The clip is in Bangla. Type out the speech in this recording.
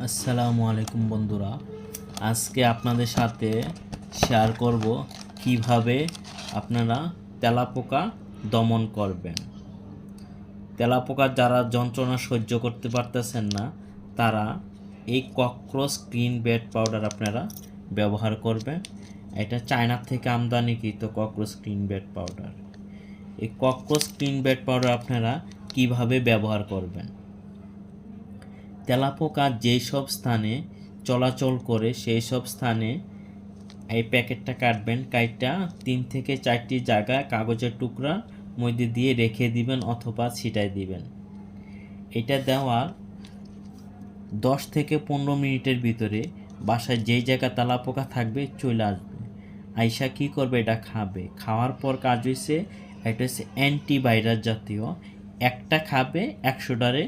আসসালামু আলাইকুম বন্ধুরা, আজকে আপনাদের সাথে শেয়ার করব কিভাবে আপনারা তেলাপোকা দমন করবেন। তেলাপোকার যারা যন্ত্রণা সহ্য করতে পারতেছেন না তারা এই ককরোচ ক্লিন বেড পাউডার আপনারা ব্যবহার করবেন। এটা চায়না থেকে আমদানিকৃত ককরোচ ক্লিন বেড পাউডার। এই ককরোচ ক্লিন বেড পাউডার আপনারা কিভাবে ব্যবহার করবেন। তেলাপোকা যেই সব স্থানে চলাচল করে সেই সব স্থানে এই প্যাকেটটা কাটবেন, কাইটটা 3 থেকে 4টি জায়গায় কাগজের টুকরা মধ্যে দিয়ে রেখে দিবেন অথবা ছিটাই দিবেন। এটা দেওয়ার 10 থেকে 15 মিনিটের ভিতরে বাসায় যেই জায়গায় তেলাপোকা থাকবে চলে আসবে। আইসা কী করবে, এটা খাবে। খাওয়ার পর কাজ হচ্ছে, এটা হচ্ছে অ্যান্টিভাইরাস জাতীয়, একটা খাবে 100টারে